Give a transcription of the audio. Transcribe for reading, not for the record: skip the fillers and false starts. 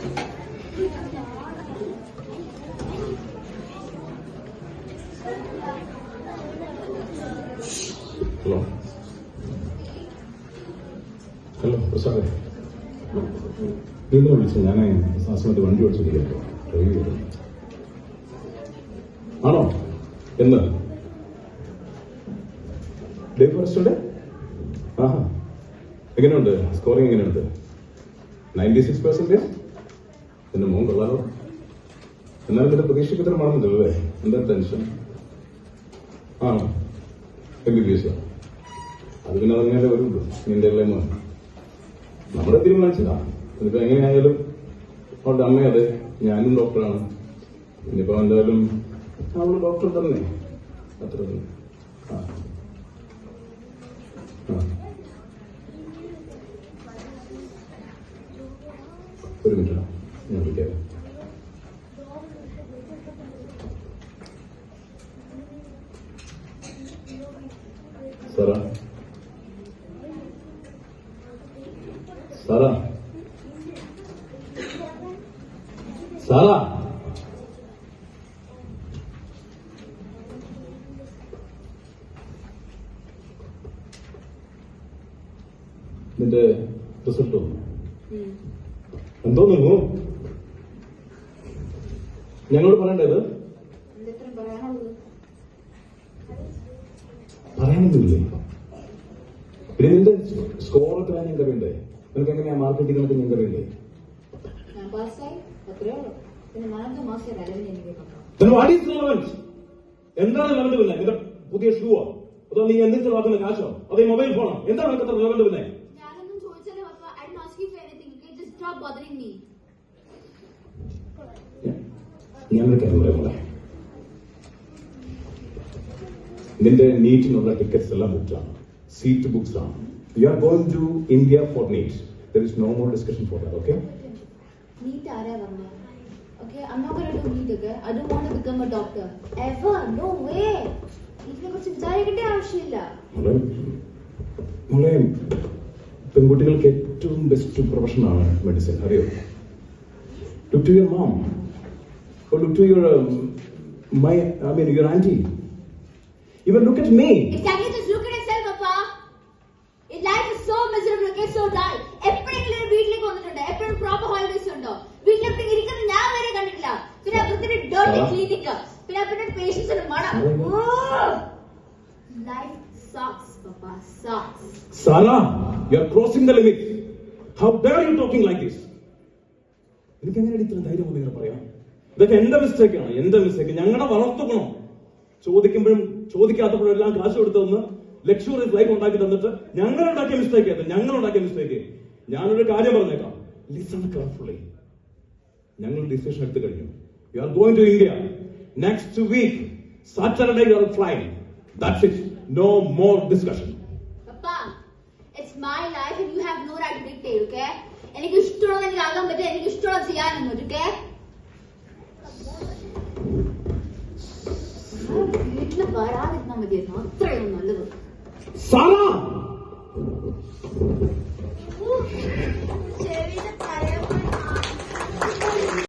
Hello hello പ്രസാദേ, നിങ്ങൾ വിളിച്ചു. ഞാൻ ആ സമയത്ത് വണ്ടി ഓടിച്ചിരിക്കുന്നു, ഡ്രൈവ് ചെയ്തു. ആണോ? എന്ന് ഡേ ഫോറസ്റ്റ്? ആഹാ, എങ്ങനെയുണ്ട് സ്കോറിംഗ്? എങ്ങനെയുണ്ട്? 96%? എന്റെ മോൻ കൊള്ളാലോ. എന്നാലും എന്റെ പ്രതീക്ഷയ്ക്ക് ഇത്ര മാറുന്നില്ലല്ലേ? എന്താ ടെൻഷൻ? ആണോ? MBBS? അത് പിന്നെ അതങ്ങനെ വരുള്ളൂ. നിന്റെ എല്ലാം നമ്മുടെ തീരുമാനിച്ചതാ. ഇതിപ്പോ എങ്ങനെയായാലും അവളുടെ അമ്മ അതെ, ഞാനും ഡോക്ടറാണ്. ഇനിയിപ്പോ എന്തായാലും അവള് ഡോക്ടർ തന്നെ, അത്ര തന്നെ. ഒരു മിനിറ്റ്, ഞാൻ വിളിക്കാം. സാറാ, സാറാ, സാറാ, നിന്റെ റിസൾട്ട് വന്നു. എന്തോ നിന്നു ഞങ്ങളോട് പറയേണ്ടത്? പറയാനൊന്നുമില്ലേ? പിന്നെ നിന്റെ സ്കോറൊക്കെ ഞാൻ കറിയണ്ടേ? നിനക്ക് എങ്ങനെയാ മാർക്കറ്റിംഗ് എന്നൊക്കെ ഞാൻ കറിയണ്ടേ? എന്താണ് ലെവന്റ് പിന്നെ? നിന്റെ പുതിയ ഷൂവോ, അതോ നീ എന്തെങ്കിലും ചെലവാക്കുന്ന കാശോ, അതോ ഈ മൊബൈൽ ഫോണോ? എന്താണ് നിനക്ക് ലെവന്റ് പിന്നെ? ഞാനൊരു കാര്യം പറയാം. നിന്റെ നീറ്റിനുള്ള ടിക്കറ്റ്സ് എല്ലാം ബുക്ക്ഡാണ്, സീറ്റ് ബുക്സ് ആണ്. You are going to India for NEET. There is no more discussion for that, okay? NEET ആരാ പറഞ്ഞേ? Okay, I'm not going to do NEET, okay? I don't want to become a doctor. Ever, no way. ഇതിനെ കുറിച്ച് വിചാരിക്കേണ്ട ആവശ്യമില്ല. മോളെ, പെൺകുട്ടികൾക്ക് ഏറ്റവും best പ്രൊഫഷനാണ് medicine, അറിയോ? Look to your mom, or look to your your auntie. Even look at me. Can you just look at yourself, Papa? Life is so miserable, okay, so dull. എപ്പോഴെങ്കിലും വീട്ടിലേക്ക് വന്നിട്ടുണ്ട്? എപ്പോഴും പ്രോപ്പർ ഹോളിഡേസ് ഉണ്ടോ? വീട്ടിലെപ്പോഴും ഇരിക്കുന്നത് ഞാൻ വരെ കണ്ടിട്ടില്ല. പിന്നെ അപ്പുറത്തിന്റെ ഡേർട്ടി ക്ലിനിക്, പിന്നെ അപ്പുറത്തെ പേഷ്യൻസിന്റെ മണം. Life sucks, Papa, sucks. Sara, you are crossing the limit. How dare you talking like this? എനിക്ക് എങ്ങനെയാണ് ഇത്ര ധൈര്യം വന്നിങ്ങനെ പറയാം? ഇതൊക്കെ എന്റെ മിസ്റ്റേക്കാണ്, എന്റെ മിസ്റ്റേക്ക്. ഞങ്ങളുടെ വളർത്തുകണോ? ചോദിക്കുമ്പോഴും ചോദിക്കാത്തപ്പോഴും എല്ലാം കാശ് കൊടുത്തൊന്ന് ലക്ഷറി ലൈഫ് ഉണ്ടാക്കി തന്നിട്ട് ഞങ്ങളുണ്ടാക്കിയ മിസ്റ്റേക്ക്. ഞാനൊരു കാര്യം പറഞ്ഞേക്കാം, ലിസൺ കെയർഫുള്ളി. ഞങ്ങൾ ഡിസിഷൻ എടുത്തു കഴിഞ്ഞു. You are going to India next week. Saturday you are flying. That's it. No more discussion. Papa, it's my life and you have no right to dictate, okay? എനിക്ക് ഇഷ്ടമുള്ളത് എനിക്ക് ആകാൻ പറ്റില്ല, എനിക്ക് ഇഷ്ടമുള്ളത് ചെയ്യാനൊന്നും, okay? വീട്ടില് വരാതിരുന്നാൽ മതിയായിരുന്നു, അത്രയും നല്ലത്. സാറാ!